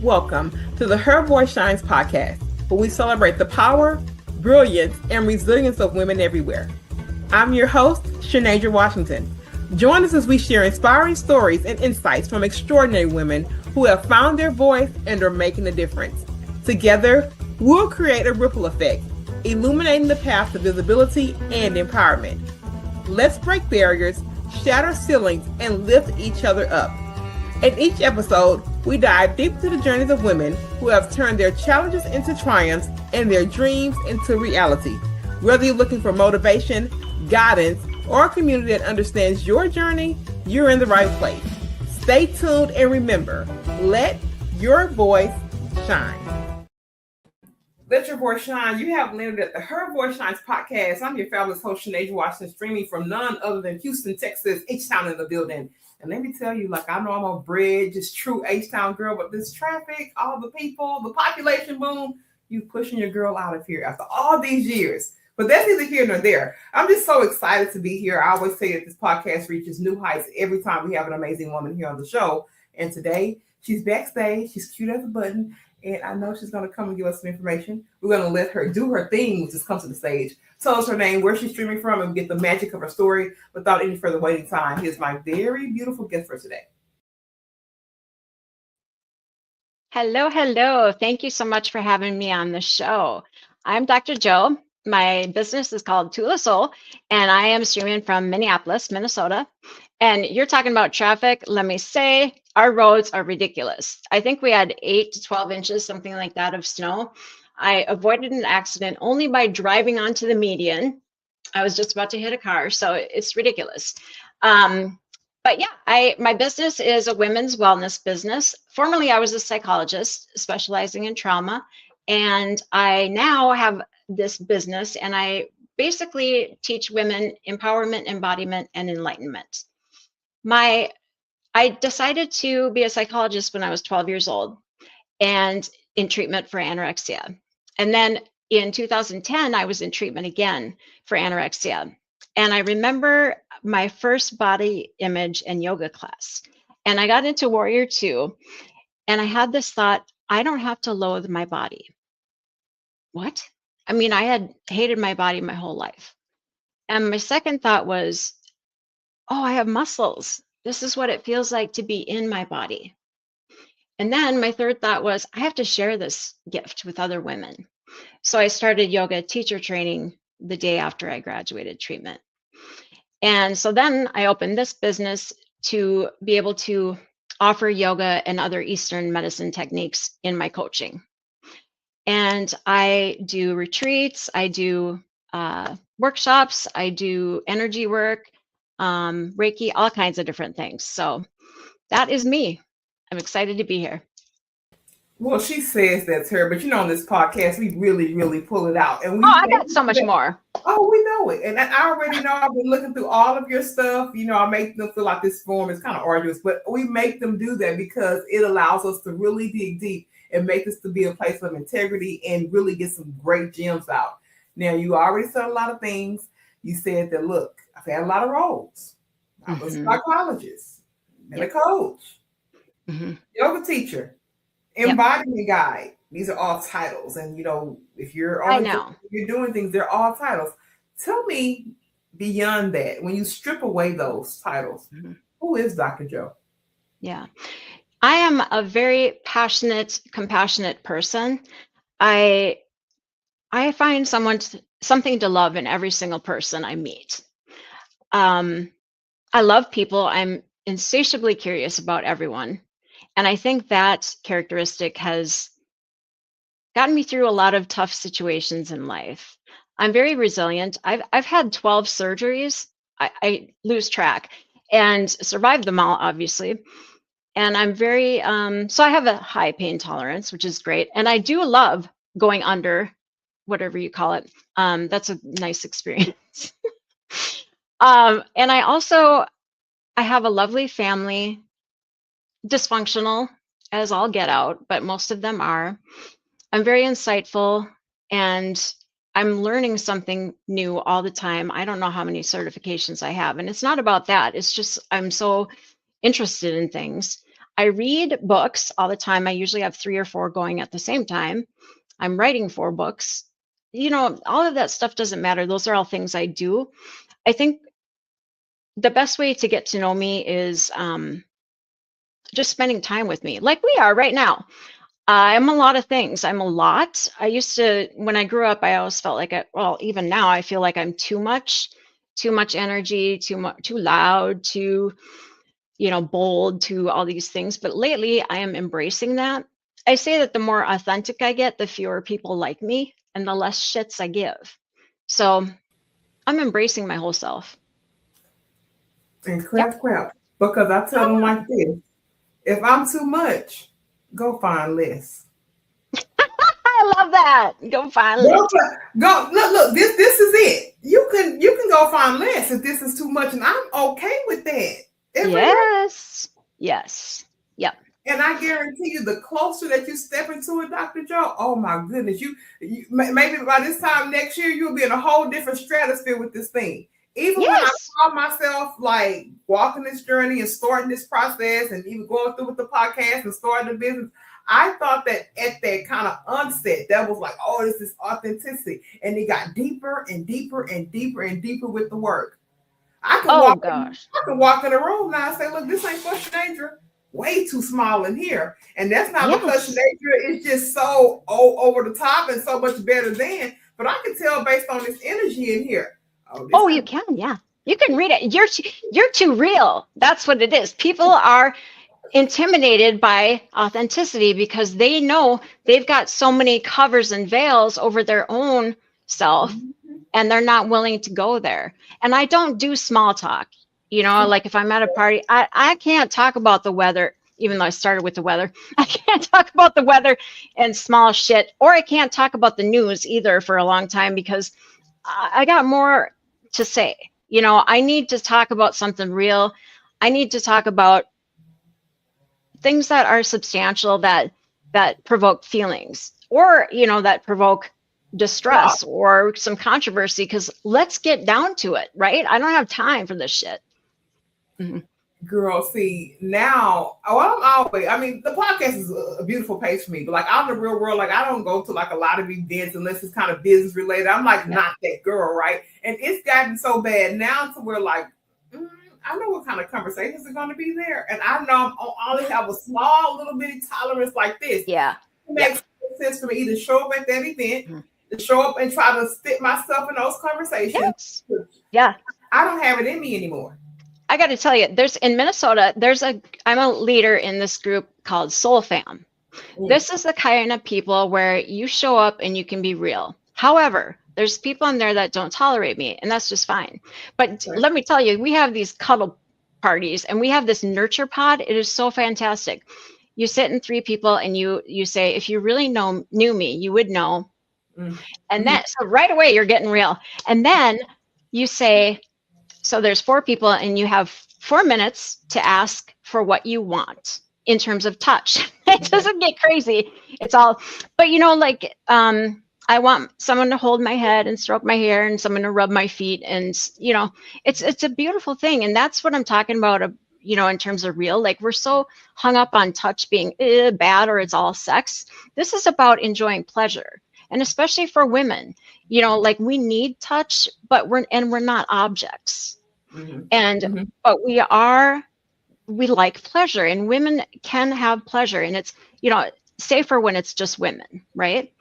Welcome to the Her Voice Shines podcast, where we celebrate the power, brilliance, and resilience of women everywhere. I'm your host, Shanasia Washington. Join us as we share inspiring stories and insights from extraordinary women who have found their voice and are making a difference. Together, we'll create a ripple effect, illuminating the path to visibility and empowerment. Let's break barriers, shatter ceilings, and lift each other up. In each episode, we dive deep into the journeys of women who have turned their challenges into triumphs and their dreams into reality. Whether you're looking for motivation, guidance, or a community that understands your journey, you're in the right place. Stay tuned and remember, let your voice shine. Let your voice shine. You have landed at the Her Voice Shines podcast. I'm your fabulous host, Shanasia Washington, streaming from none other than Houston, Texas, H-Town in the building. And let me tell you, I know I'm a bridge, just true H-Town girl, but this traffic, all the people, the population boom, you pushing your girl out of here after all these years. But that's neither here nor there. I'm just so excited to be here. I always say that this podcast reaches new heights every time we have an amazing woman here on the show. And today, she's backstage. She's cute as a button. And I know she's going to come and give us some information. We're going to let her do her thing, which is come to the stage. Tell us her name, where she's streaming from, and get the magic of her story without any further waiting time. Here's my very beautiful guest for today. Hello. Thank you so much for having me on the show. I'm Dr. Jo. My business is called TulaSoul, and I am streaming from Minneapolis, Minnesota. And you're talking about traffic. Let me say, our roads are ridiculous. I think we had 8 to 12 inches, something like that, of snow. I avoided an accident only by driving onto the median. I was just about to hit a car, so it's ridiculous. But yeah, my business is a women's wellness business. Formerly, I was a psychologist specializing in trauma, and I now have this business, and I basically teach women empowerment, embodiment, and enlightenment. I decided to be a psychologist when I was 12 years old and in treatment for anorexia. And then in 2010, I was in treatment again for anorexia. And I remember my first body image and yoga class. And I got into Warrior 2, and I had this thought, I don't have to loathe my body. What? I mean, I had hated my body my whole life. And my second thought was, oh, I have muscles. This is what it feels like to be in my body. And then my third thought was, I have to share this gift with other women. So I started yoga teacher training the day after I graduated treatment. And so then I opened this business to be able to offer yoga and other Eastern medicine techniques in my coaching. And I do retreats, I do workshops, I do energy work, Reiki, all kinds of different things. So that is me. I'm excited to be here. Well, she says that's her, but on this podcast, we really, really pull it out. And I got so much more. Oh, we know it. And I already know. I've been looking through all of your stuff. I make them feel like this form is kind of arduous, but we make them do that because it allows us to really dig deep and make this to be a place of integrity and really get some great gems out. Now, you already said a lot of things. You said that, look, I've had a lot of roles. I was a psychologist, and a coach, yoga teacher, embodiment guide. These are all titles. And, if you're you're doing things, they're all titles. Tell me beyond that, when you strip away those titles, who is Dr. Jo? Yeah. I am a very passionate, compassionate person. I find something to love in every single person I meet. I love people. I'm insatiably curious about everyone. And I think that characteristic has gotten me through a lot of tough situations in life. I'm very resilient. I've had 12 surgeries. I lose track and survived them all, obviously. And I'm very, so I have a high pain tolerance, which is great. And I do love going under, whatever you call it. That's a nice experience. And I have a lovely family, dysfunctional as all get out, but most of them are. I'm very insightful, and I'm learning something new all the time. I don't know how many certifications I have, and it's not about that. It's just I'm so interested in things. I read books all the time. I usually have 3 or 4 going at the same time. I'm writing 4 books. All of that stuff doesn't matter. Those are all things I do. I think the best way to get to know me is just spending time with me, like we are right now. I'm a lot of things. I'm a lot. I used to, when I grew up, I always felt like, even now, I feel like I'm too much energy, too loud, too, bold, to all these things. But lately, I am embracing that. I say that the more authentic I get, the fewer people like me and the less shits I give. So I'm embracing my whole self. And Yep. crap. Because I tell them like this, if I'm too much, go find less. I love that. Go find less. Go look, this is it. You can go find less if this is too much, and I'm okay with that. Yes. Yes. Yep. And I guarantee you, the closer that you step into it, Dr. Joe, oh my goodness, you maybe by this time next year, you'll be in a whole different stratosphere with this thing. Even when I saw myself like walking this journey and starting this process and even going through with the podcast and starting the business, I thought that at that kind of onset, that was like, oh, this is authenticity. And it got deeper and deeper and deeper and deeper with the work. I can walk in a room now and say, look, this ain't for Shanadra. Way too small in here. And that's not because Shanadra is just so over the top and so much better than, but I can tell based on this energy in here. You can, yeah. You can read it. You're too real. That's what it is. People are intimidated by authenticity because they know they've got so many covers and veils over their own self, and they're not willing to go there. And I don't do small talk. Like if I'm at a party, I can't talk about the weather, even though I started with the weather. I can't talk about the weather and small shit, or I can't talk about the news either for a long time because I got more to say. I need to talk about something real. I need to talk about things that are substantial, that provoke feelings, or that provoke distress or some controversy, because let's get down to it, right? I don't have time for this shit. Mm-hmm. Girl, see, now, the podcast is a beautiful place for me, but like out in the real world, like I don't go to like a lot of events unless it's kind of business related. I'm like not that girl, right? And it's gotten so bad now to where like, I know what kind of conversations are going to be there. And I know I only have a small little bitty tolerance like this. Yeah. It makes sense for me to show up at that event, to show up and try to stick myself in those conversations. Yes. Yeah. I don't have it in me anymore. I got to tell you, in Minnesota, I'm a leader in this group called Soul Fam. This is the kind of people where you show up and you can be real. However, there's people in there that don't tolerate me, and that's just fine. But let me tell you, we have these cuddle parties, and we have this nurture pod. It is so fantastic. You sit in 3 people, and you say, if you really knew me, you would know. And then, so right away, you're getting real. And then you say, so there's 4 people, and you have 4 minutes to ask for what you want in terms of touch. It doesn't get crazy. It's all, but I want someone to hold my head and stroke my hair, and someone to rub my feet, and it's a beautiful thing. And that's what I'm talking about. In terms of real, like we're so hung up on touch being bad or it's all sex. This is about enjoying pleasure, and especially for women. Like we need touch, but we're not objects. But we like pleasure, and women can have pleasure, and it's safer when it's just women, right?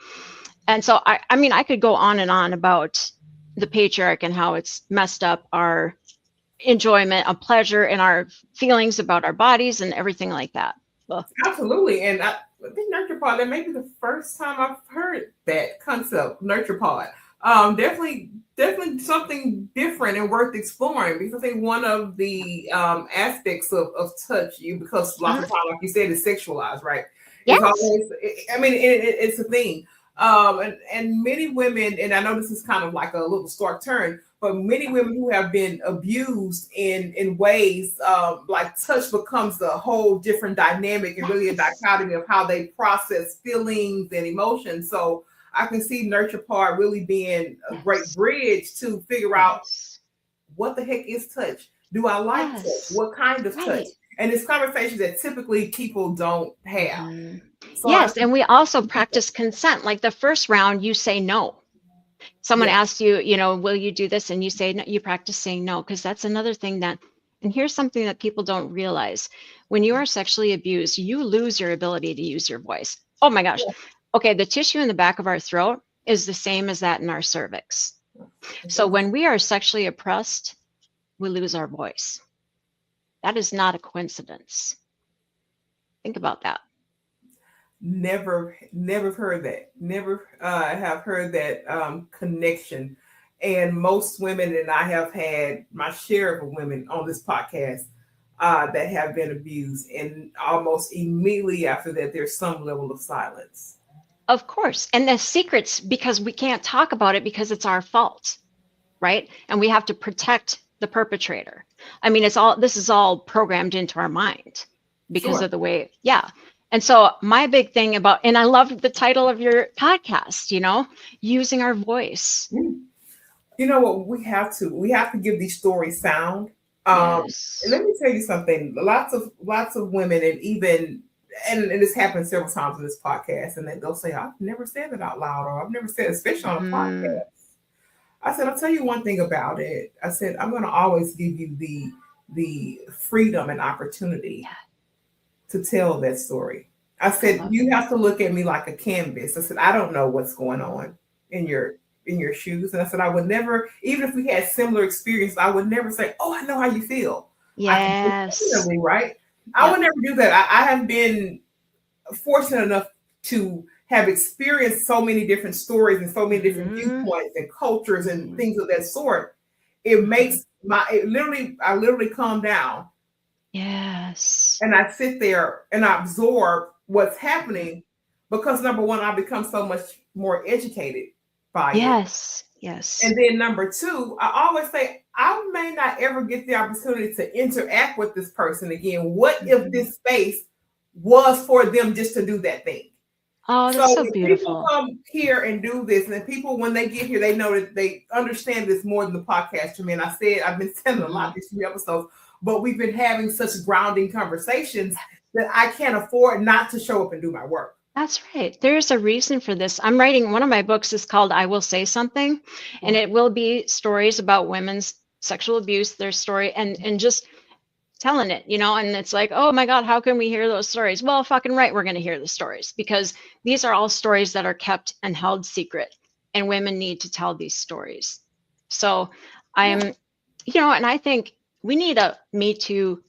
And so I could go on and on about the patriarch and how it's messed up our enjoyment of pleasure and our feelings about our bodies and everything like that. Absolutely. And I think nurture pod, that may be the first time I've heard that concept, nurture pod. Definitely something different and worth exploring, because I think one of the aspects of touch, because lots of times, like you said, it's sexualized, right? Yes. It's a thing. And many women, and I know this is kind of like a little stark turn, but many women who have been abused in ways like touch becomes a whole different dynamic and really a dichotomy of how they process feelings and emotions. So I can see nurture part really being a great bridge to figure out what the heck is touch? Do I like touch? What kind of touch? And it's conversations that typically people don't have. Mm-hmm. So Yes, and we also practice consent. Like the first round, you say no. Someone asks you, will you do this? And you say no, you practice saying no, because that's another thing that, and here's something that people don't realize. When you are sexually abused, you lose your ability to use your voice. Oh my gosh. Okay, the tissue in the back of our throat is the same as that in our cervix. So when we are sexually oppressed, we lose our voice. That is not a coincidence. Think about that. Never heard that. Never have heard that connection. And most women, and I have had my share of women on this podcast that have been abused, and almost immediately after that, there's some level of silence. Of course. And the secrets, because we can't talk about it because it's our fault, right? And we have to protect the perpetrator. I mean, this is all programmed into our mind because of the way, And so my big thing about, and I love the title of your podcast, using our voice. You know what? We have to give these stories sound. Yes. And let me tell you something. Lots of women, and even and this happens several times in this podcast, and they'll say, "I've never said it out loud," or "I've never said it," especially on a podcast. I said, "I'll tell you one thing about it." I said, "I'm going to always give you the freedom and opportunity to tell that story." I said, "You have to look at me like a canvas." I said, "I don't know what's going on in your shoes." And I said, "I would never, even if we had similar experience, I would never say, 'Oh, I know how you feel.'" Yes. Right? I would never do that. I have been fortunate enough to have experienced so many different stories and so many different viewpoints and cultures and things of that sort. It makes I literally calm down. Yes. And I sit there and I absorb what's happening, because number one, I become so much more educated by it. Yes. And then number two, I always say, I may not ever get the opportunity to interact with this person again. What if this space was for them just to do that thing? Oh, that's so beautiful. People come here and do this, and people, when they get here, they know that they understand this more than the podcast to me. And I've been saying a lot these few episodes, but we've been having such grounding conversations that I can't afford not to show up and do my work. That's right. There's a reason for this. I'm writing, one of my books is called I Will Say Something, and it will be stories about women's sexual abuse, their story, and just telling it, and it's like, oh my God, how can we hear those stories? Well, fucking right, we're going to hear the stories, because these are all stories that are kept and held secret, and women need to tell these stories. So and I think we need a Me Too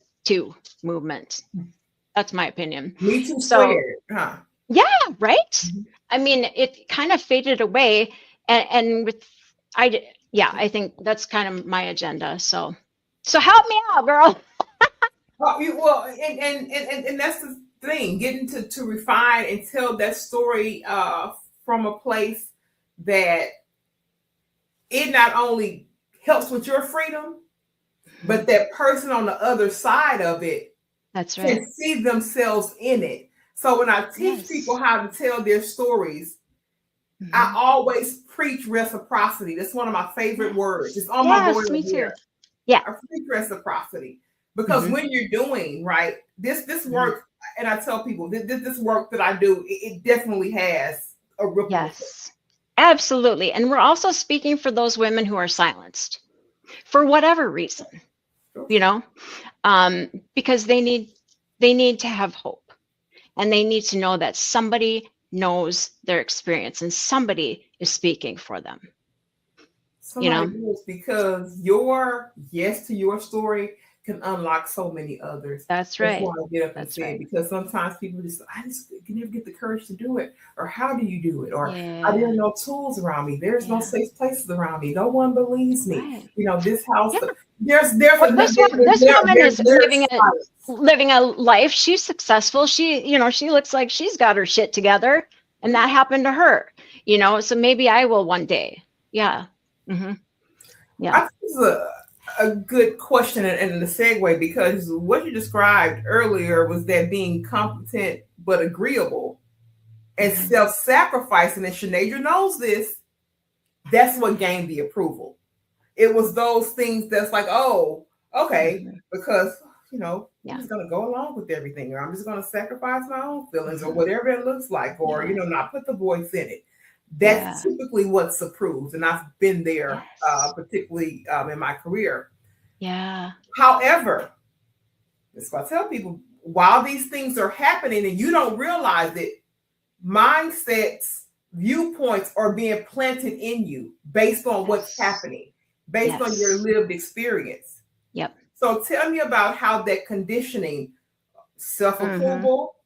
movement. That's my opinion. Me Too squared, huh? Yeah, right. I mean, it kind of faded away, and I think that's kind of my agenda. So help me out, girl. Well, and that's the thing, getting to refine and tell that story from a place that it not only helps with your freedom, but that person on the other side of it can see themselves in it. So when I teach people how to tell their stories, I always preach reciprocity. That's one of my favorite words. It's on my board me too. I preach reciprocity, because when you're doing this work, and I tell people this work that I do, it definitely has a ripple. Yes, absolutely. And we're also speaking for those women who are silenced for whatever reason, because they need to have hope. And they need to know that somebody knows their experience and somebody is speaking for them. Somebody knows, because your yes to your story can unlock so many others. That's right. That's why I get up and say it, because sometimes people I just can never get the courage to do it. Or how do you do it? Or are there no tools around me? There's no safe places around me. No one believes me. This house. This woman is living a life. She's successful. She looks like she's got her shit together, and that happened to her. So maybe I will one day. Yeah. Mm-hmm. Yeah. I think it's a good question and the segue, because what you described earlier was that being competent but agreeable and self-sacrificing, and Sinead knows this. That's what gained the approval. It was those things that's like, oh, okay, because I'm just going to go along with everything, or I'm just going to sacrifice my own feelings, or Mhm. whatever it looks like, or, Yeah. not put the voice in it. Yeah. That's typically what's approved. And I've been there, Yes. particularly in my career. Yeah. However, that's what I tell people, while these things are happening and you don't realize it, mindsets, viewpoints are being planted in you based on what's Yes. happening, based on your Yes. lived experience. Yep. So tell me about how that conditioning, Mhm. self-approval,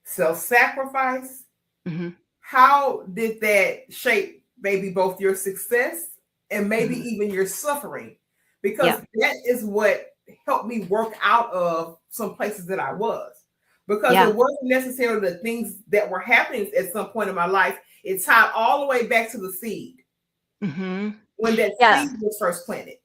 self-sacrifice, Mhm. how did that shape maybe both your success and maybe Mhm. even your suffering? Because Yep. that is what helped me work out of some places that I was. Because Yeah. it wasn't necessarily the things that were happening at some point in my life. It tied all the way back to the seed, Mhm. when that Yeah. seed was first planted.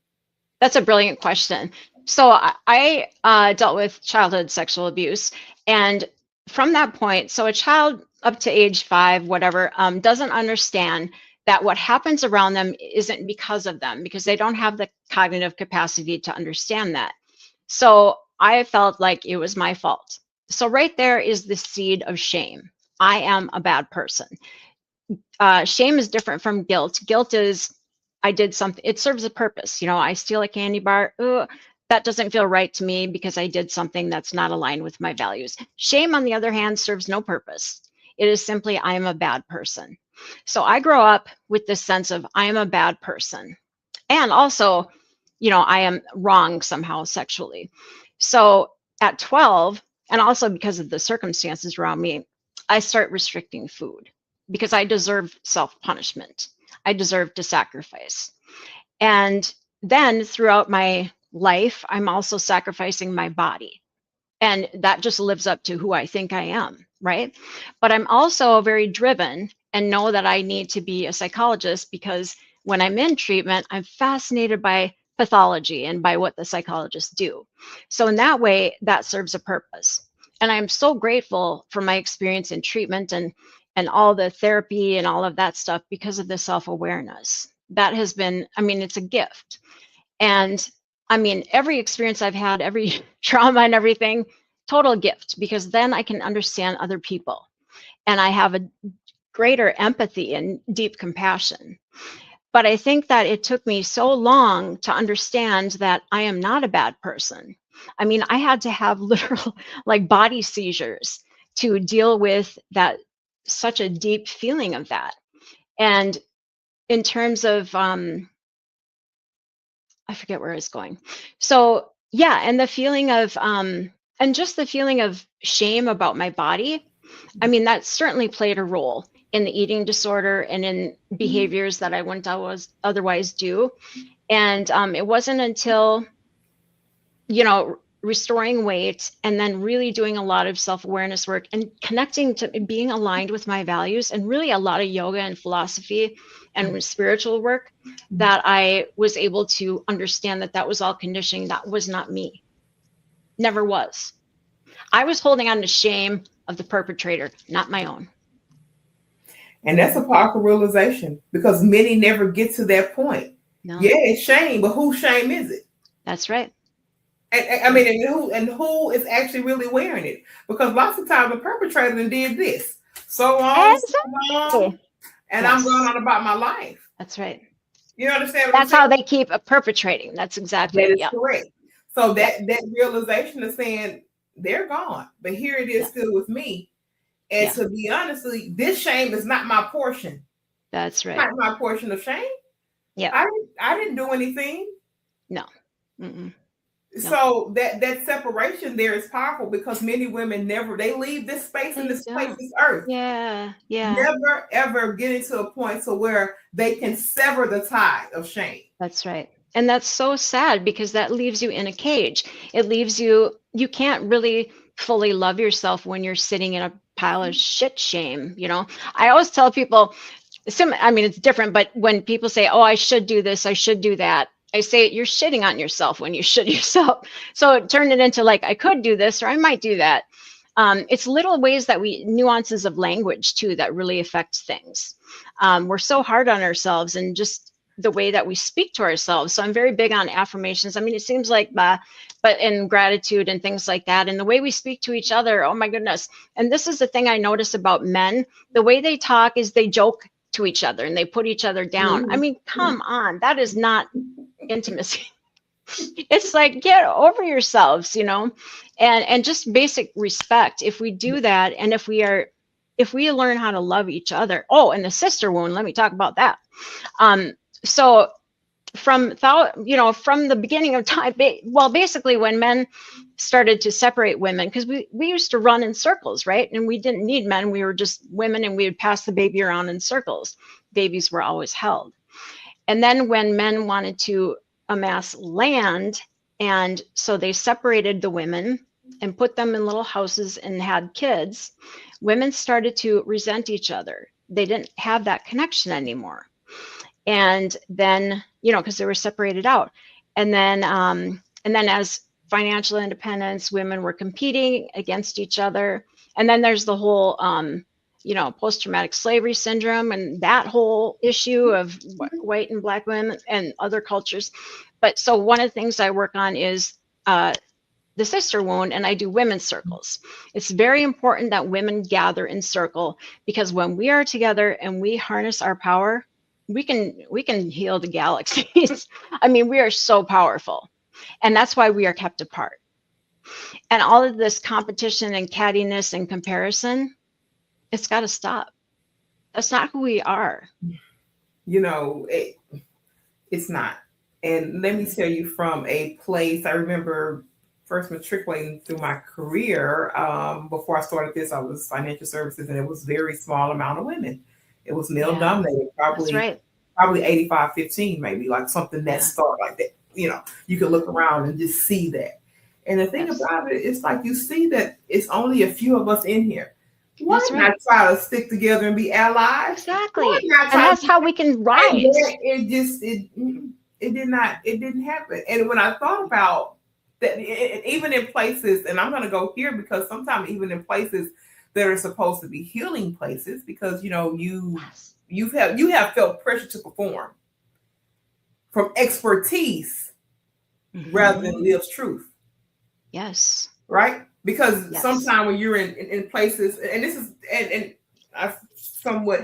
That's a brilliant question. So I dealt with childhood sexual abuse, and from that point, so a child up to age 5, whatever, doesn't understand that what happens around them isn't because of them, because they don't have the cognitive capacity to understand that. So I felt like it was my fault. So right there is the seed of shame. I am a bad person. Shame is different from guilt. Guilt is I did something, it serves a purpose. I steal a candy bar. Ugh, that doesn't feel right to me because I did something that's not aligned with my values. Shame, on the other hand, serves no purpose. It is simply, I am a bad person. So I grow up with this sense of I am a bad person. And also, I am wrong somehow sexually. So at 12, and also because of the circumstances around me, I start restricting food because I deserve self punishment. I deserve to sacrifice. And then throughout my life, I'm also sacrificing my body. And that just lives up to who I think I am, right? But I'm also very driven and know that I need to be a psychologist because when I'm in treatment, I'm fascinated by pathology and by what the psychologists do. So, in that way, that serves a purpose. And I'm so grateful for my experience in treatment and all the therapy and all of that stuff because of the self-awareness. That has been, I mean, it's a gift. And I mean, every experience I've had, every trauma and everything, total gift, because then I can understand other people and I have a greater empathy and deep compassion. But I think that it took me so long to understand that I am not a bad person. I mean, I had to have literal like body seizures to deal with that, such a deep feeling of that. And in terms of I forget where I was going. So yeah, and the feeling of and just the feeling of shame about my body. I mean, that certainly played a role in the eating disorder and in behaviors that I wouldn't always otherwise do. And it wasn't until restoring weight and then really doing a lot of self-awareness work and connecting to being aligned with my values and really a lot of yoga and philosophy and spiritual work that I was able to understand that that was all conditioning. That was not me. Never was. I was holding on to shame of the perpetrator, not my own. And that's a powerful realization, because many never get to that point. No. Yeah, it's shame, but whose shame is it? That's right. And I mean, and who is actually really wearing it? Because lots of times the perpetrator did this so long, so long, Exactly. and I'm going Yes, on about my life. that's right. You understand what I'm That's saying? how they keep perpetrating. That's That exactly, is yeah. correct. So Yeah. that realization is saying they're gone, but here it is Yeah. still with me. And Yeah. to be honestly, this shame is not my portion. That's right. Not my portion of shame. Yeah. I didn't do anything. No. Mm-mm. No. So that separation there is powerful, because many women never, they leave this space, and They this place, don't. this earth, Yeah. Yeah. never ever get into a point to where they can sever the tie of shame. That's right. And that's so sad because that leaves you in a cage. It leaves you can't really fully love yourself when you're sitting in a pile of shit shame. I always tell people, I mean, it's different, but when people say, oh, I should do this, I should do that, I say, you're shitting on yourself when you should yourself. So turn it into like, I could do this, or I might do that. It's little ways that nuances of language too, that really affect things. We're so hard on ourselves, and just the way that we speak to ourselves. So I'm very big on affirmations. I mean, it seems like, but in gratitude and things like that. And the way we speak to each other, oh my goodness. And this is the thing I notice about men. The way they talk is they joke to each other and they put each other down. I mean, come on, that is not intimacy. It's like, get over yourselves, and just basic respect. If we do that, and if we learn how to love each other. Oh, and the sister wound, let me talk about that. So from the beginning of time, well, basically when men started to separate women, because we used to run in circles, right? And we didn't need men. We were just women, and we would pass the baby around in circles. Babies were always held. And then when men wanted to amass land, and so they separated the women and put them in little houses and had kids, women started to resent each other. They didn't have that connection anymore. And then, because they were separated out. And then as financial independence, women were competing against each other. And then there's the whole, post-traumatic slavery syndrome and that whole issue of white and black women and other cultures. But so one of the things I work on is the sister wound, and I do women's circles. It's very important that women gather in circle, because when we are together and we harness our power, we can heal the galaxies. I mean, we are so powerful, and that's why we are kept apart. And all of this competition and cattiness and comparison, it's got to stop. That's not who we are. It's not. And let me tell you, from a place, I remember first matriculating through my career. Before I started this, I was financial services, and it was very small amount of women. It was male dominated, probably right. probably 85-15, maybe, like something that started like that. You can look around and just see that. And the thing about it, it's like you see that it's only a few of us in here. Why not try to stick together and be allies? Exactly. And that's how we can rise. It didn't happen. And when I thought about that, even in places, and I'm going to go here because sometimes even in places that are supposed to be healing places, because you have felt pressure to perform from expertise rather than live truth. Yes. Right? Because sometimes when you're in places, and this is, and I somewhat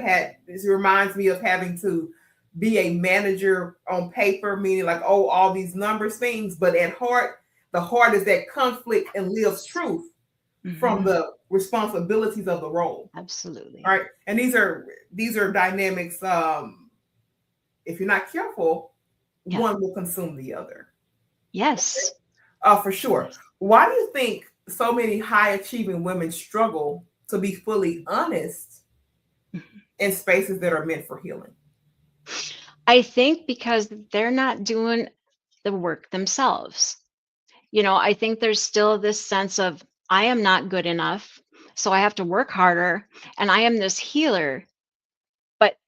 this reminds me of having to be a manager on paper, meaning like, all these numbers things, but at heart, the heart is that conflict and lives truth from the responsibilities of the role. Absolutely. All right. And these are dynamics. If you're not careful, one will consume the other. Yes. For sure. Why do you think so many high achieving women struggle to be fully honest in spaces that are meant for healing? I think because they're not doing the work themselves. I think there's still this sense of, I am not good enough, so I have to work harder, and I am this healer.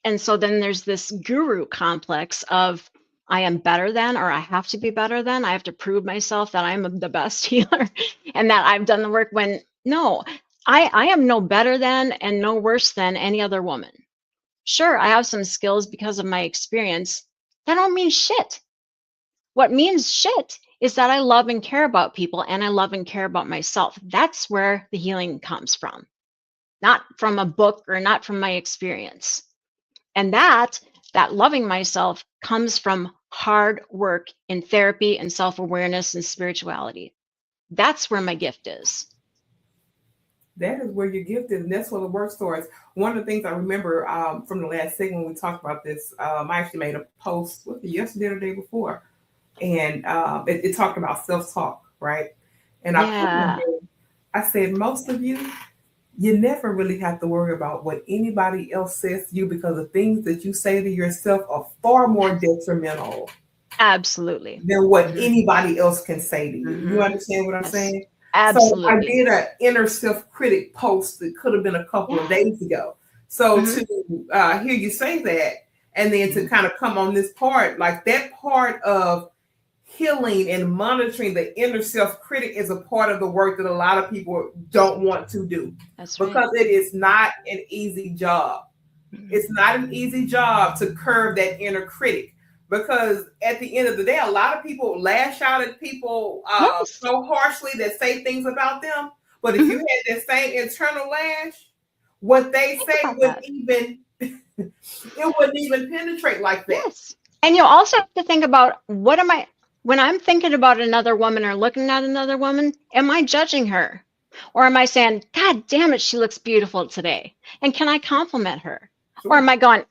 And so then there's this guru complex of, I am better than, or I have to be better than. I have to prove myself that I'm the best healer and that I've done the work, when no, I am no better than and no worse than any other woman. Sure, I have some skills because of my experience. That don't mean shit. What means shit is that I love and care about people, and I love and care about myself. That's where the healing comes from, not from a book or not from my experience. And that loving myself comes from hard work in therapy and self-awareness and spirituality. That's where my gift is. That is where your gift is, and that's where the work starts. One of the things I remember from the last segment when we talked about this, I actually made a post yesterday or the day before, and it talked about self-talk, right? And I said, most of you never really have to worry about what anybody else says to you, because the things that you say to yourself are far more detrimental. Absolutely. Than what anybody else can say to you. You understand what I'm saying? Absolutely. So I did an inner self-critic post that could have been a couple of days ago. So to hear you say that, and then to kind of come on this part, like that part of healing and monitoring the inner self-critic is a part of the work that a lot of people don't want to do. That's because it is not an easy job. It's not an easy job to curb that inner critic. because at the end of the day, a lot of people lash out at people Yes. so harshly that say things about them. But if you had that same internal lash, what they Think say about wouldn't that. even it wouldn't even penetrate like that. Yes. And you also have to think about when I'm thinking about another woman or looking at another woman, am I judging her? Or am I saying, God damn it, she looks beautiful today? And can I compliment her? Or Sure. am I going,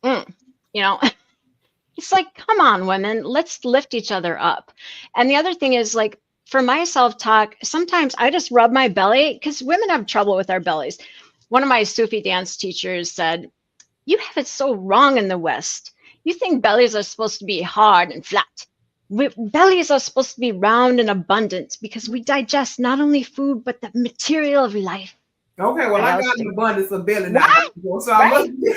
you know, it's like, come on, women, let's lift each other up. And the other thing is, like, for my self talk, sometimes I just rub my belly because women have trouble with our bellies. One of my Sufi dance teachers said, you have it so wrong in the West. You think bellies are supposed to be hard and flat. Bellies are supposed to be round and abundant because we digest not only food, but the material of life. Okay, well, What I else got do an we? abundance of belly now, What? so I Right? must be,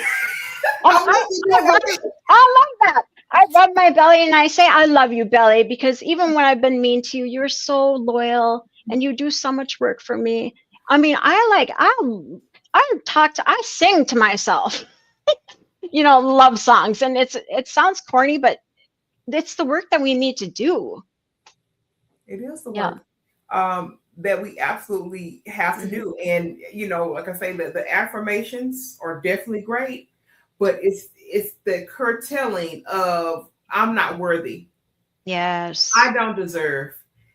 Oh, I must be I doing rub, okay. I love that. I rub my belly and I say, I love you, belly, because even when I've been mean to you, you're so loyal and you do so much work for me. I mean, I sing to myself, love songs. And it sounds corny, but it's the work that we need to do. It is the Yeah. work that we absolutely have to do. And, like I say, the affirmations are definitely great, but it's the curtailing of I'm not worthy. Yes. I don't deserve.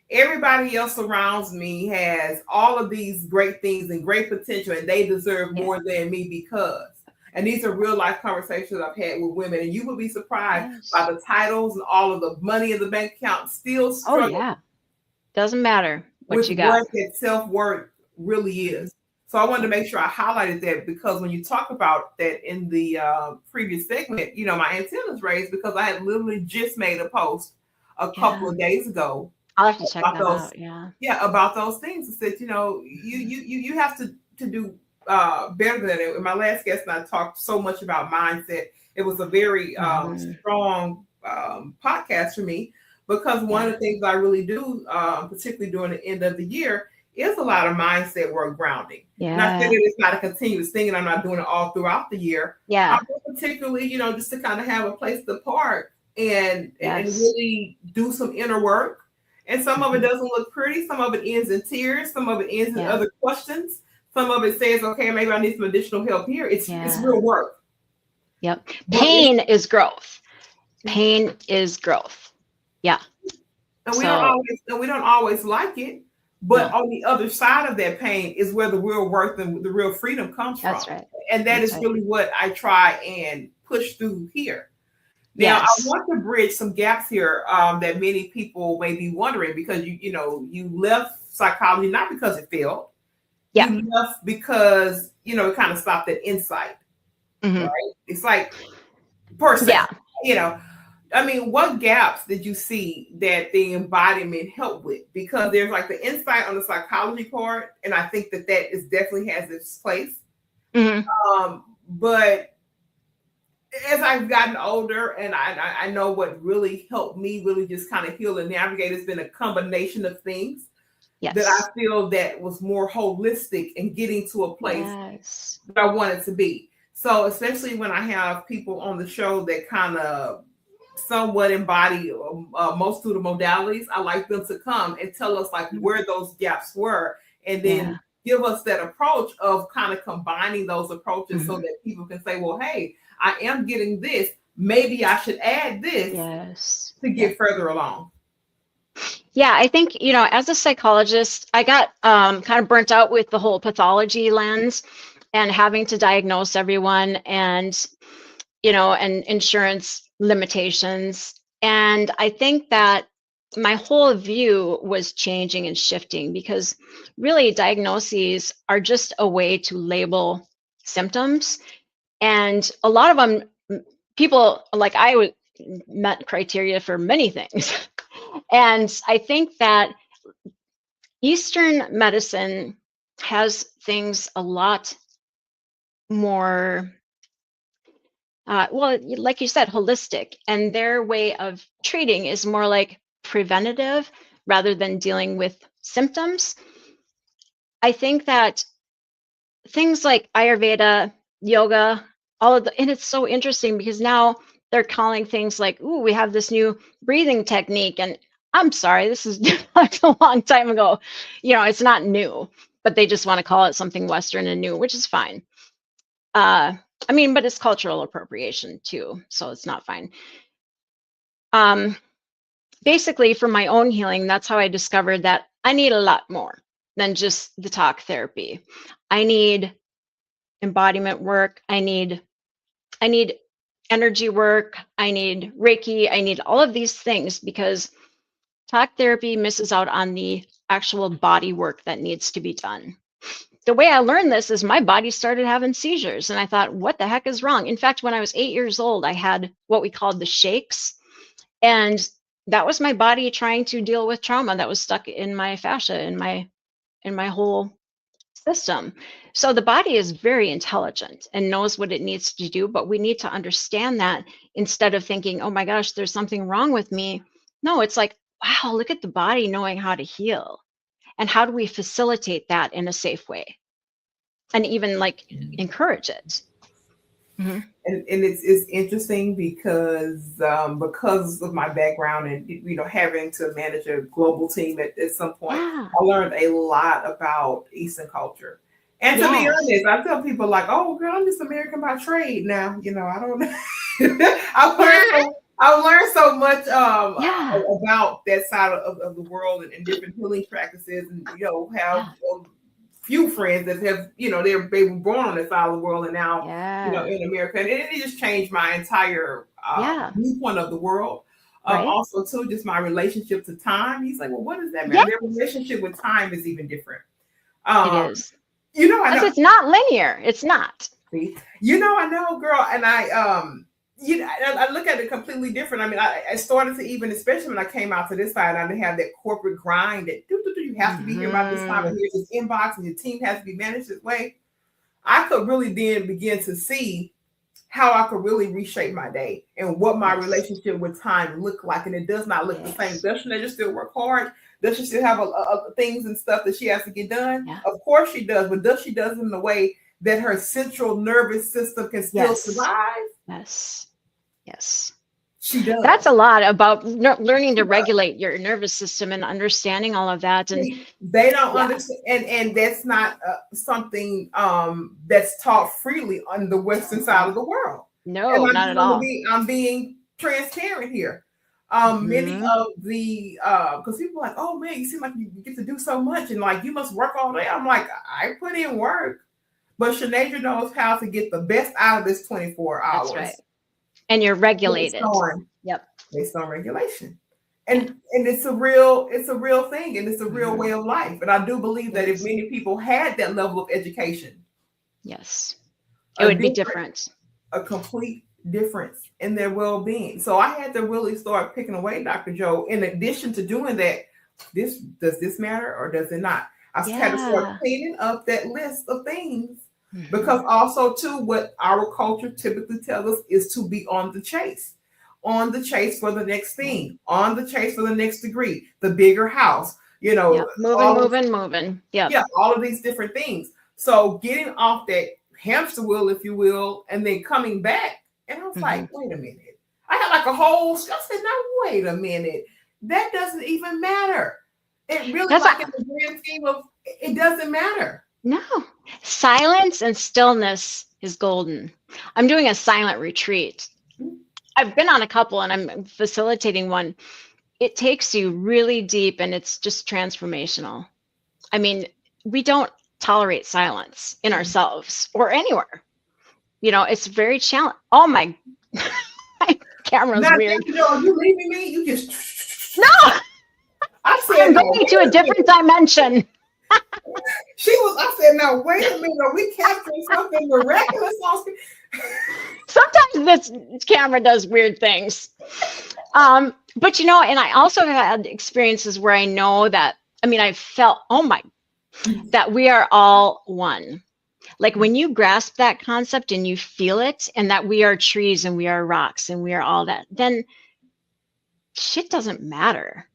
Everybody else around me has all of these great things and great potential, and they deserve Yeah. more than me because. And these are real life conversations I've had with women, and you would be surprised by Yes. the titles and all of the money in the bank account still Oh, struggle yeah. Doesn't matter what with you got. what that self-worth really is. So I wanted to make sure I highlighted that because when you talk about that in the previous segment, my antennas raised because I had literally just made a post a couple Yeah. of days ago I'll have to check about that those, out. Yeah. about those things. I said, you have to do better than it. My last guest and I talked so much about mindset. It was a very strong podcast for me because one of the things I really do, particularly during the end of the year, is a lot of mindset work grounding. Yeah. Not that it's not a continuous thing, and I'm not doing it all throughout the year. Yeah. Particularly, just to kind of have a place to park and Yes. really do some inner work. And some of it doesn't look pretty. Some of it ends in tears. Some of it ends in other questions. Some of it says, okay, maybe I need some additional help here. It's real work. Yep. Pain is growth. Pain is growth. Yeah. And we don't always like it. But on the other side of that pain is where the real worth and the real freedom comes from. That's right. And that is really what I try and push through here. Now, I want to bridge some gaps here that many people may be wondering because you left psychology not because it failed. Yeah. You left because it kind of stopped that insight. Right? It's like per se. Yeah. I mean, what gaps did you see that the embodiment helped with? Because there's like the insight on the psychology part, and I think that is definitely has its place. But as I've gotten older, and I know what really helped me really just kind of heal and navigate has been a combination of things that I feel that was more holistic and getting to a place that I wanted to be. So especially when I have people on the show that kind of somewhat embody most of the modalities, I like them to come and tell us like where those gaps were, and then give us that approach of kind of combining those approaches so that people can say, well, hey, I am getting this. Maybe I should add this to get further along. Yeah, I think, as a psychologist, I got kind of burnt out with the whole pathology lens and having to diagnose everyone and, and insurance limitations. And I think that my whole view was changing and shifting because really diagnoses are just a way to label symptoms. And a lot of them, people like I met criteria for many things. And I think that Eastern medicine has things a lot more, like you said, holistic. And their way of treating is more like preventative rather than dealing with symptoms. I think that things like Ayurveda, yoga, and it's so interesting because now they're calling things like, ooh, we have this new breathing technique. And I'm sorry, this is developed a long time ago. It's not new, but they just want to call it something Western and new, which is fine. But it's cultural appropriation too, so it's not fine. Basically, for my own healing, that's how I discovered that I need a lot more than just the talk therapy. I need embodiment work. I need energy work. I need Reiki. I need all of these things, because talk therapy misses out on the actual body work that needs to be done. The way I learned this is my body started having seizures, and I thought, what the heck is wrong? In fact, when I was 8 years old, I had what we called the shakes, and that was my body trying to deal with trauma that was stuck in my fascia, in my whole system. So the body is very intelligent and knows what it needs to do, but we need to understand that, instead of thinking, oh my gosh, there's something wrong with me. No, it's like, wow, look at the body knowing how to heal. And how do we facilitate that in a safe way? And even like encourage it. Mm-hmm. And it's interesting because of my background and having to manage a global team at some point, I learned a lot about Eastern culture. And to be honest, I tell people like, "Oh, girl, I'm just American by trade now." I don't. I've learned so much about that side of the world and different healing practices, and have. Few friends that have, they were born on this side of the world and now, in America. And it just changed my entire viewpoint of the world. Right. Also, too, just my relationship to time. He's like, well, what does that mean? Their relationship with time is even different. It is. I know. It's not linear. It's not. See? I know, girl. And I look at it completely different. I started to even, especially when I came out to this side, I didn't have that corporate grind that you have to be here by this time, and here's this inbox, and your team has to be managed this way. I could really then begin to see how I could really reshape my day and what my relationship with time looked like. And it does not look the same. Does Sinead still work hard? Does she still have things and stuff that she has to get done? Yeah. Of course she does, but does she does it in a way that her central nervous system can still survive? Yes. She does. That's a lot about learning to regulate your nervous system and understanding all of that. And they don't understand, and that's not something that's taught freely on the Western side of the world. No, not at all. I'm being transparent here. Many of the because people are like, oh man, you seem like you get to do so much, and like you must work all day. I'm like, I put in work, but Sinead knows how to get the best out of this 24 hours. That's right. And you're regulated. Based on regulation. And it's a real thing, and it's a real way of life. And I do believe that if many people had that level of education, it would be different. A complete difference in their well-being. So I had to really start picking away, Dr. Joe. In addition to doing that, does this matter or does it not? I had to start cleaning up that list of things. Because also, too, what our culture typically tells us is to be on the chase for the next thing, on the chase for the next degree, the bigger house, moving. Yeah, all of these different things. So getting off that hamster wheel, if you will, and then coming back. And I was like, wait a minute. I had like a whole, I said, no, wait a minute. That doesn't even matter. It really, in the grand scheme of, it doesn't matter. No, silence and stillness is golden. I'm doing a silent retreat. I've been on a couple and I'm facilitating one. It takes you really deep and it's just transformational. We don't tolerate silence in ourselves or anywhere. It's very challenging. Oh my, my camera's weird. Are you leaving me? You just no. I'm going to a different dimension. I said, no, wait a minute, are we capturing something miraculous? Sometimes this camera does weird things. But and I also had experiences where I know that, I felt, that we are all one. Like when you grasp that concept and you feel it, and that we are trees and we are rocks and we are all that, then shit doesn't matter.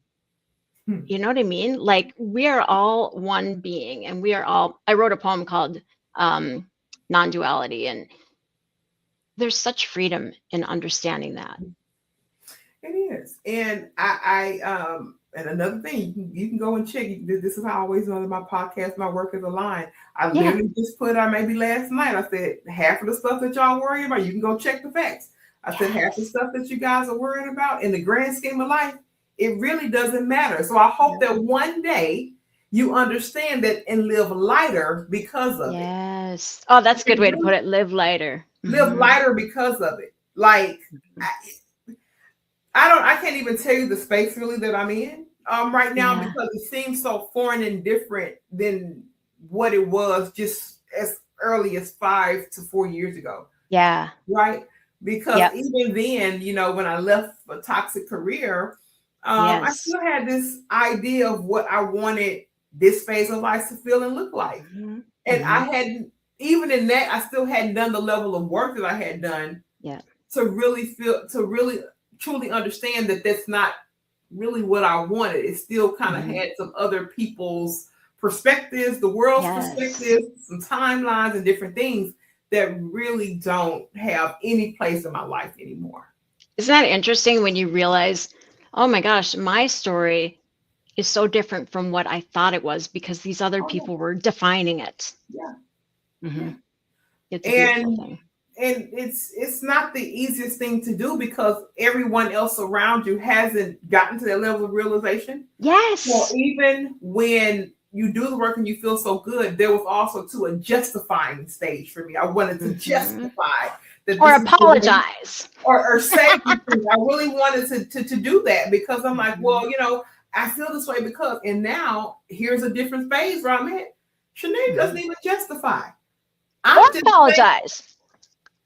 You know what I mean? Like we are all one being, and we are all, I wrote a poem called Non-Duality, and there's such freedom in understanding that. It is. And and another thing, you can go and check. This is how I always know that my podcast, my work is aligned. I literally just put out maybe last night, I said, half of the stuff that y'all worry about, you can go check the facts. I said, half the stuff that you guys are worried about in the grand scheme of life, it really doesn't matter. So I hope that one day you understand that and live lighter because of it. Yes. Oh, that's a good way to put it. Live lighter. Live lighter because of it. Like, I can't even tell you the space really that I'm in right now because it seems so foreign and different than what it was just as early as 5 to 4 years ago. Yeah. Right. Because even then, you know, when I left a toxic career, I still had this idea of what I wanted this phase of life to feel and look like. And I hadn't, even in that, I still hadn't done the level of work that I had done to really truly understand that that's not really what I wanted. It still kind of had some other people's perspectives, the world's perspectives, some timelines and different things that really don't have any place in my life anymore. Isn't that interesting when you realize, oh my gosh, my story is so different from what I thought it was because these other people were defining it. It's a beautiful thing. And it's not the easiest thing to do because everyone else around you hasn't gotten to that level of realization. Yes. So even when you do the work and you feel so good, there was also a justifying stage for me. I wanted to justify that, or apologize, or say things. I really wanted to do that because I'm like, well, you know, I feel this way because, and now here's a different phase where I'm at. Sinead doesn't even justify. Or apologize.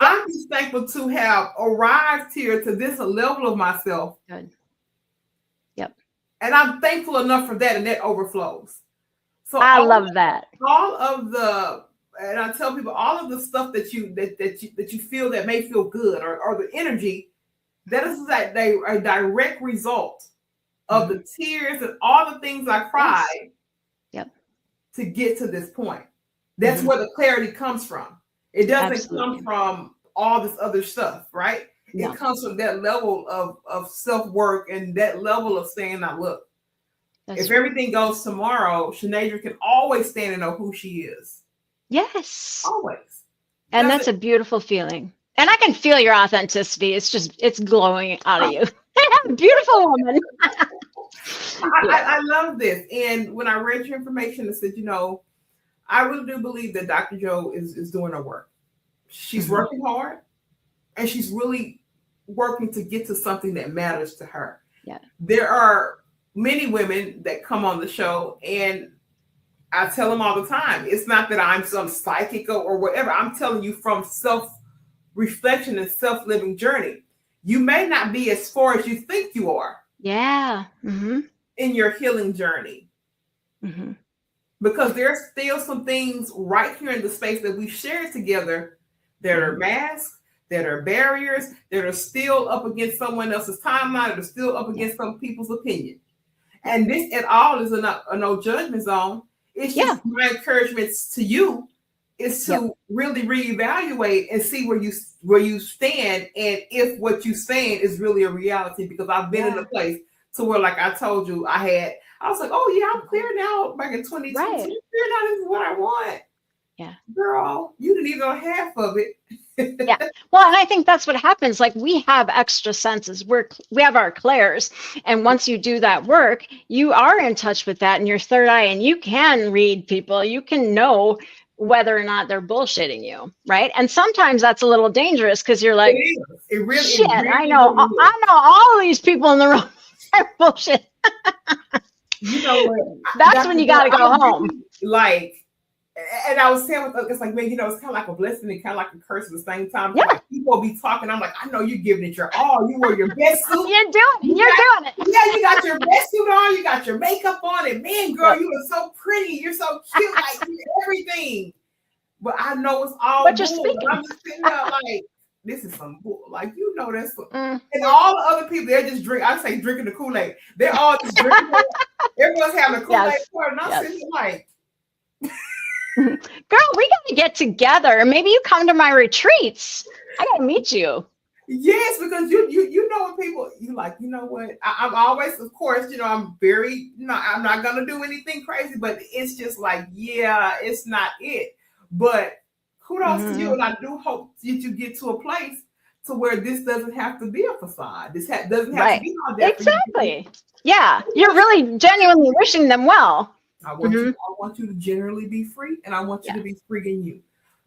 I'm just thankful to have arrived here to this level of myself. Good. And I'm thankful enough for that, and that overflows. So I love that. All of the, and I tell people, all of the stuff that you feel that may feel good, or the energy, that is like a direct result of the tears and all the things I cried to get to this point. That's where the clarity comes from. It doesn't come from all this other stuff, right? It comes from that level of self-work and that level of saying, now look, if everything goes tomorrow, Sinead can always stand and know who she is. Yes. Always. And that's a beautiful feeling. And I can feel your authenticity. It's glowing out of you. Beautiful woman. I love this. And when I read your information, I said, you know, I really do believe that Dr. Jo is doing her work. She's working hard and she's really working to get to something that matters to her. Yeah. There are many women that come on the show and I tell them all the time, it's not that I'm some psychic or whatever. I'm telling you from self-reflection and self-living journey. You may not be as far as you think you are. Yeah. In your healing journey. Because there's still some things right here in the space that we shared together that are masks, that are barriers, that are still up against someone else's timeline, that are still up against some people's opinion. And this at all is a no judgment zone. It's just my encouragement to you is to really reevaluate and see where you stand and if what you're saying is really a reality. Because I've been in a place to where, like I told you, I was like, oh yeah, I'm clear now. Back in 2020, I'm clear now. This is what I want. Yeah, girl, you didn't even know half of it. Well, and I think that's what happens. Like we have extra senses. We have our clairs, and once you do that work, you are in touch with that in your third eye, and you can read people. You can know whether or not they're bullshitting you, right? And sometimes that's a little dangerous because you're like, it really, shit, I know all of these people in the room are bullshit. You know what? That's when you got to go home. Like, and I was saying, it's like, man, you know, it's kind of like a blessing and kind of like a curse at the same time. Yeah. Like, people be talking. I'm like, I know you're giving it your all. You wear your best suit. You're doing it. Yeah, you got your best suit on. You got your makeup on. And man, girl, you are so pretty. You're so cute. Like, you're everything. But I know it's all but you're speaking. I'm just sitting there like, this is some bull. Like, you know, that's and all the other people, they're just drinking the Kool-Aid. They're all just drinking. Everyone's having a Kool-Aid part. And I'm sitting there like, girl, we got to get together. Maybe you come to my retreats. I gotta meet you. Yes, because you know what people you like, you know what? I'm always, of course, I'm very I'm not gonna do anything crazy, but it's just like, yeah, it's not it. But kudos to you, and I do hope that you get to a place to where this doesn't have to be a facade. This doesn't have to Right. be all that for you. Exactly. Yeah. You're really genuinely wishing them well. I want you. I want you to generally be free, and I want you Yeah. to be free in you.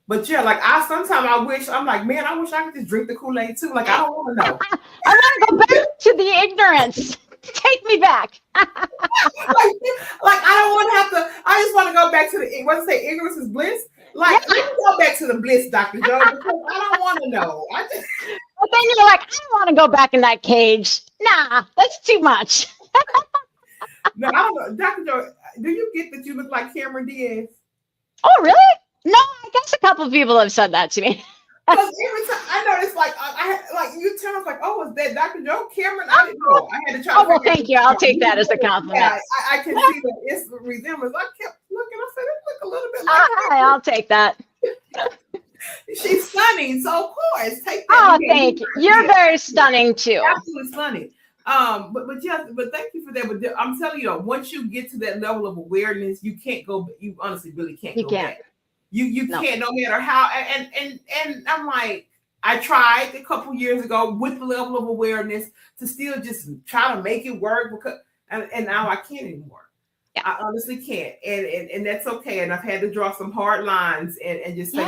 But yeah, like I sometimes I wish I'm like, man, I wish I could just drink the Kool-Aid too. Like I don't want to know. I want to go back to the ignorance. Take me back. like I don't want to have to. I just want to go back to the what say ignorance is bliss. Like let me go back to the bliss, Dr. Joe, because I don't want to know. I just. But then you're like, I don't want to go back in that cage. Nah, that's too much. No, I don't know, Dr. Joe. Do you get that you look like Cameron Diaz? Oh, really? No, I guess a couple of people have said that to me. Because every time I know it's like I like you tell us like, oh, is that Dr. Joe Cameron? I didn't know. I had to try. Oh, well, thank you. I'll take that as a compliment. Yeah, I can see that it's the resemblance. I kept looking. I said, it look a little bit like. I'll take that. She's stunning, so of course, take that. Oh, thank you. You're very stunning too. Absolutely stunning. But yes, but thank you for that. But I'm telling you, once you get to that level of awareness, you can't go. You honestly really can't. You go can't. Back. You can't, no matter how. And I'm like, I tried a couple years ago with the level of awareness to still just try to make it work because, and now I can't anymore. Yeah. I honestly can't, and that's okay. And I've had to draw some hard lines and just say,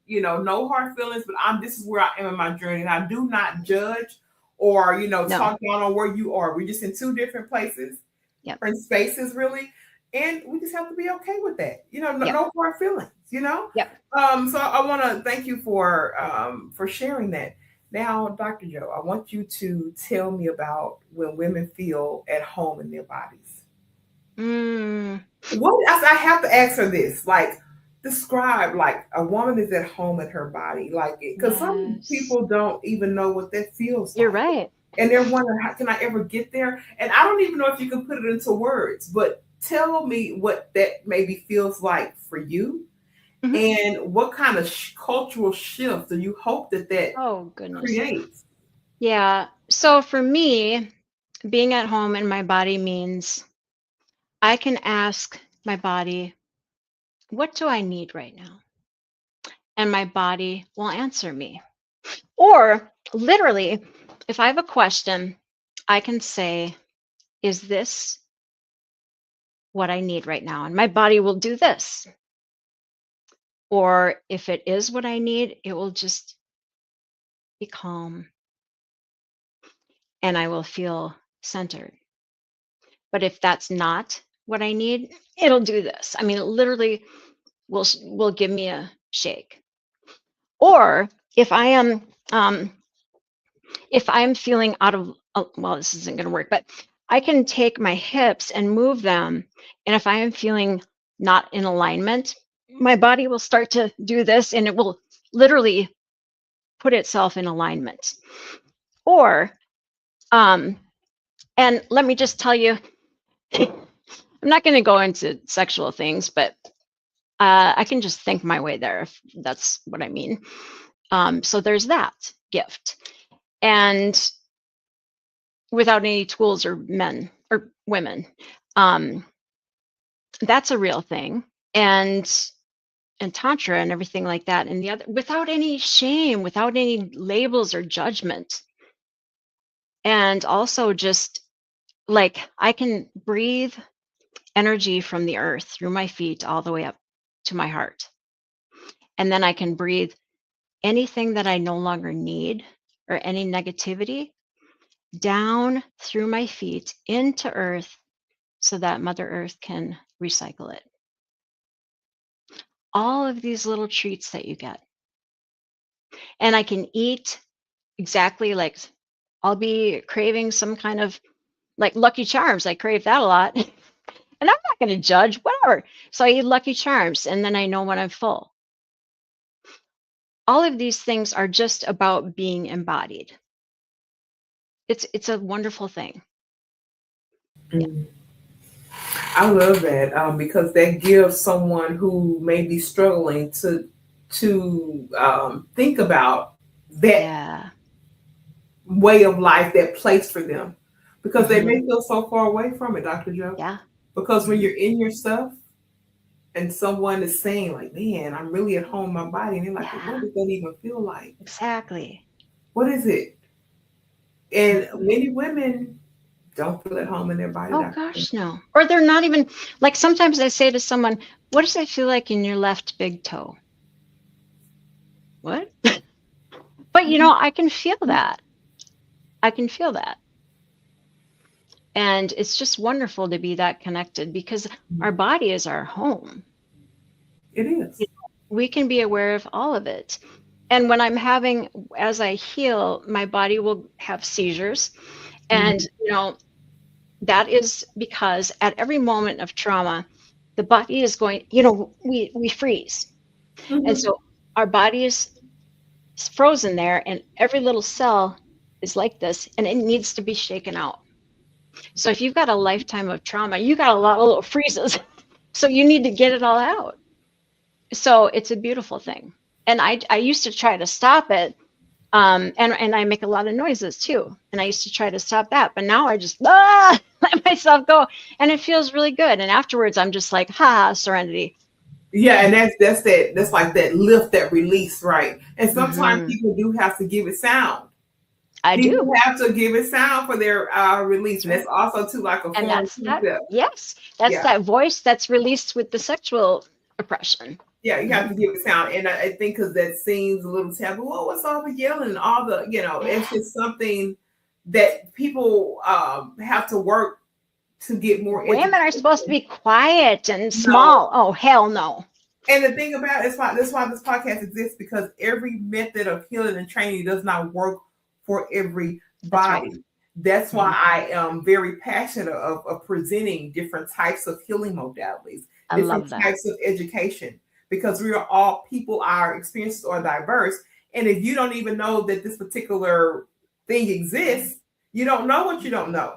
you know what, no hard feelings. But this is where I am in my journey, and I do not judge or talk down on where you are. We're just in two different places, different spaces, really, and we just have to be okay with that. No hard feelings. Yep. So I want to thank you for sharing that. Now, Dr. Joe, I want you to tell me about when women feel at home in their bodies. What I have to ask her this, like, describe like a woman is at home in her body, like because some people don't even know what that feels like. You're right. And they're wondering, how can I ever get there? And I don't even know if you can put it into words, but tell me what that maybe feels like for you. And what kind of cultural shift do you hope that creates? Yeah. So for me, being at home in my body means I can ask my body, what do I need right now? And my body will answer me. Or literally, if I have a question, I can say, is this what I need right now? And my body will do this. Or if it is what I need, it will just be calm and I will feel centered. But if that's not what I need, it'll do this. I mean, it literally will give me a shake. Or if I'm feeling out of, well, this isn't going to work, but I can take my hips and move them. And if I am feeling not in alignment, my body will start to do this and it will literally put itself in alignment. Or, and let me just tell you, I'm not going to go into sexual things, but I can just think my way there, if that's what I mean. So there's that gift. And without any tools or men or women, that's a real thing. And Tantra and everything like that. And the other, without any shame, without any labels or judgment. And also just like I can breathe energy from the earth through my feet all the way up to my heart. And then I can breathe anything that I no longer need or any negativity down through my feet into earth so that Mother Earth can recycle it. All of these little treats that you get. And I can eat exactly like I'll be craving some kind of like Lucky Charms. I crave that a lot. And I'm not going to judge, whatever. So I eat Lucky Charms and then I know when I'm full. All of these things are just about being embodied. It's a wonderful thing. Yeah. I love that because that gives someone who may be struggling to think about that Yeah. way of life, that place for them, because they Hmm. may feel so far away from it, Dr. Joe. Yeah. Because when Hmm. you're in your stuff and someone is saying, like, man, I'm really at home in my body, and they're like, well, what Yeah. does that even feel like? Exactly. What is it? And Mhm. many women don't feel at home in their body, Oh Dr. Joe. gosh, no. Or they're not even like sometimes I say to someone, "What does it feel like in your left big toe?" What? But I can feel that. I can feel that. And it's just wonderful to be that connected because our body is our home. It is. We can be aware of all of it. And when as I heal, my body will have seizures. And, Mhm. that is because at every moment of trauma, the body is going, we freeze. And Mhm. so our body is frozen there, and every little cell is like this, and it needs to be shaken out. So if you've got a lifetime of trauma, you got a lot of little freezes. So you need to get it all out. So it's a beautiful thing. And I used to try to stop it. And I make a lot of noises too. And I used to try to stop that, but now I just let myself go, and it feels really good. And afterwards, I'm just like, ha, serenity. Yeah, and that's like that lift, that release, right? And sometimes Hmm. people do have to give it sound. I People do. have to give it sound for their release, That's and that's right. also too like a And form of that's that. concept. Yes, that's Yeah, that voice that's released with the sexual oppression. yeah, you have Hmm. to give it sound, and I think because that seems a little taboo. Oh, what's all the yelling and all the, it's Yeah. just something that people have to work to get more Women are supposed to education. be quiet and No, small. Oh, hell no. and the thing about it is why this podcast exists, because every method of healing and training does not work for That's right. everybody. That's why Hmm. I am very passionate of presenting different types of healing modalities, I different love that. types of education, because we are all people, our experiences are diverse. And if you don't even know that this particular thing exists, you don't know what you don't know.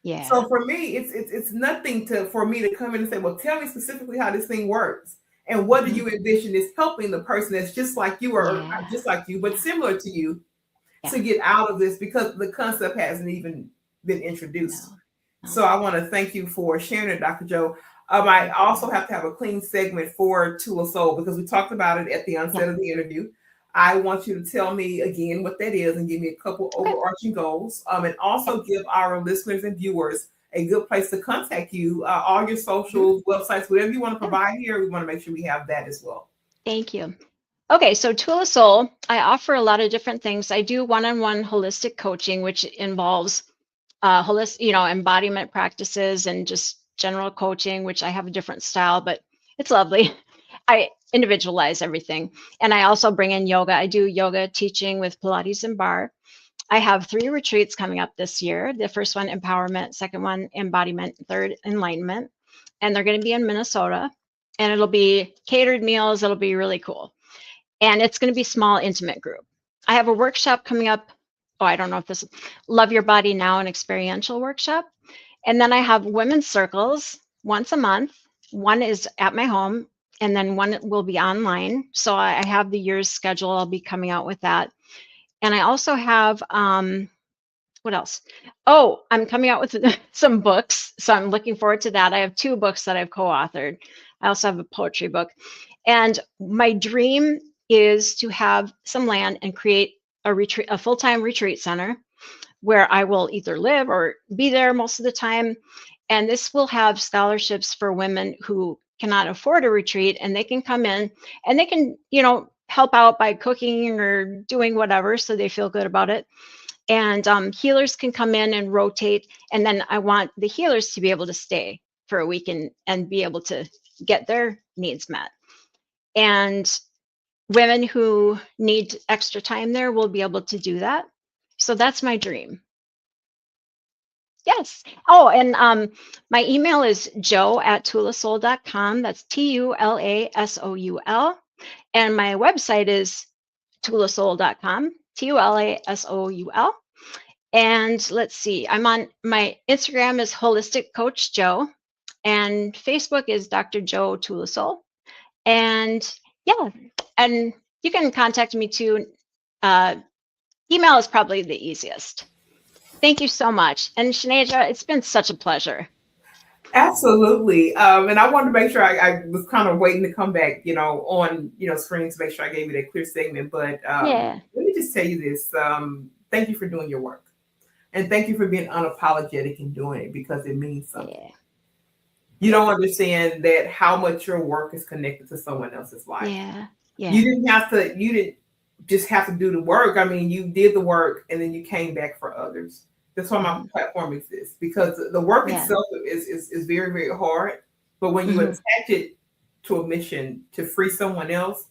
Yeah. So for me, it's nothing to for me to come in and say, well, tell me specifically how this thing works, and what do Hmm. you envision is helping the person that's just like you, or Yeah. not just like you, but similar to you, Yeah. to get out of this, because the concept hasn't even been introduced. No. No. So I want to thank you for sharing it, Dr. Joe. I Thank also you. have to have a clean segment for TulaSoul, because we talked about it at the Yeah. onset of the interview. I want you to tell me again what that is and give me a couple Okay. overarching goals, and Yeah. also give our listeners and viewers a good place to contact you, all your Mhm. socials, websites, whatever you want to Yeah. provide here. We want to make sure we have that as well. Thank you. Okay, so TulaSoul, I offer a lot of different things. I do one-on-one holistic coaching, which involves embodiment practices and just general coaching, which I have a different style, but it's lovely. I individualize everything. And I also bring in yoga. I do yoga teaching with Pilates and bar. I have 3 retreats coming up this year. The first one, empowerment, second one, embodiment, third, enlightenment. And they're going to be in Minnesota. And it'll be catered meals. It'll be really cool. And it's going to be small, intimate group. I have a workshop coming up. Oh, I don't know if this Love Your Body Now, an experiential workshop. And then I have women's circles once a month. One is at my home, and then one will be online. So I have the year's schedule. I'll be coming out with that. And I also have what else? Oh, I'm coming out with some books. So I'm looking forward to that. I have 2 books that I've co-authored. I also have a poetry book. And my dream is to have some land and create a full-time retreat center where I will either live or be there most of the time. And this will have scholarships for women who cannot afford a retreat, and they can come in and they can, help out by cooking or doing whatever so they feel good about it. And healers can come in and rotate. And then I want the healers to be able to stay for a week and be able to get their needs met. And women who need extra time there will be able to do that. So that's my dream. Yes. Oh, and my email is joe@tulasoul.com. That's TULASOUL. And my website is tulasoul.com, TULASOUL. And let's see, my Instagram is Holistic Coach Joe, and Facebook is Dr. Joe TulaSoul. And yeah, and you can contact me too. Email is probably the easiest. Thank you so much. And Shanaja, it's been such a pleasure. Absolutely. And I wanted to make sure I was kind of waiting to come back, on, screen to make sure I gave you that clear statement. But Yeah. let me just tell you this. Thank you for doing your work. And thank you for being unapologetic in doing it because it means something. Yeah. You don't understand that how much your work is connected to someone else's life. Yeah. Yeah. You didn't just have to do the work. I mean, you did the work and then you came back for others. That's why my platform exists, because the work itself is very, very hard. But when you attach it to a mission to free someone else,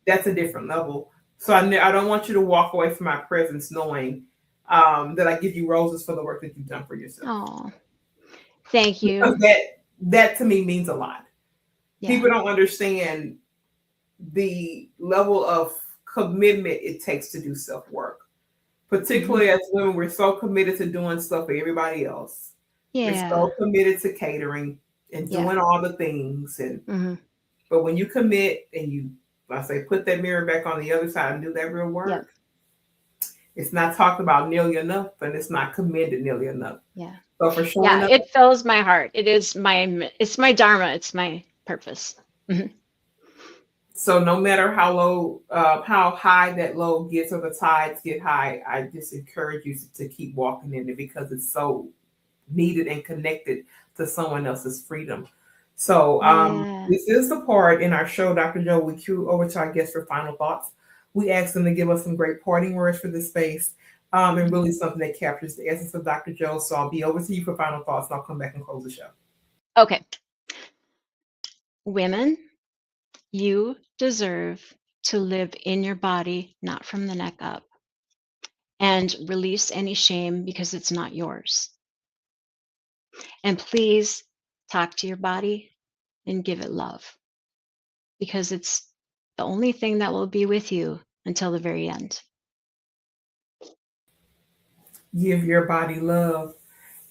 that's a different level. So I don't want you to walk away from my presence knowing that I give you roses for the work that you've done for yourself. Oh, thank you. Because that to me means a lot. Yeah. People don't understand the level of commitment it takes to do self-work. Particularly as women, we're so committed to doing stuff for everybody else. Yeah. We're so committed to catering and doing all the things. And but when you commit and put that mirror back on the other side and do that real work, it's not talked about nearly enough, and it's not commended nearly enough. Yeah. So for sure, it fills my heart. It's my dharma. It's my purpose. So no matter how low, how high that low gets or the tides get high, I just encourage you to keep walking in it because it's so needed and connected to someone else's freedom. So this is the part in our show, Dr. Joe, we cue over to our guests for final thoughts. We ask them to give us some great parting words for this space and really something that captures the essence of Dr. Joe. So I'll be over to you for final thoughts and I'll come back and close the show. Okay. Women, you deserve to live in your body, not from the neck up, and release any shame because it's not yours. And please talk to your body and give it love because it's the only thing that will be with you until the very end. Give your body love.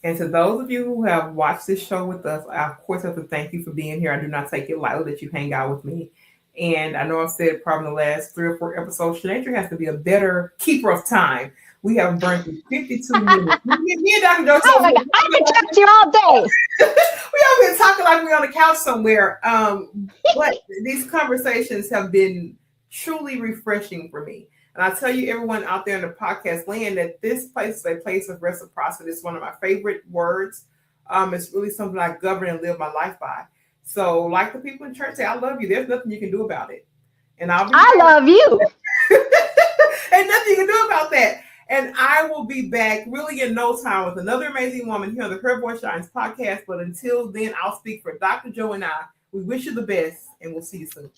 And to those of you who have watched this show with us, I of course have to thank you for being here. I do not take it lightly that you hang out with me. And I know I've said probably in the last 3 or 4 episodes, Shanaja has to be a better keeper of time. We have burned through 52 minutes. Me and Dr. Joe, I can talk to you all day. We have been talking like we're on the couch somewhere. But these conversations have been truly refreshing for me. And I tell you, everyone out there in the podcast land, that this place is a place of reciprocity. It's one of my favorite words. It's really something I govern and live my life by. So, like the people in church say, I love you. There's nothing you can do about it. And I love you. And nothing you can do about that. And I will be back really in no time with another amazing woman here on the Her Voice Shines podcast. But until then, I'll speak for Dr. Joe and I. We wish you the best, and we'll see you soon.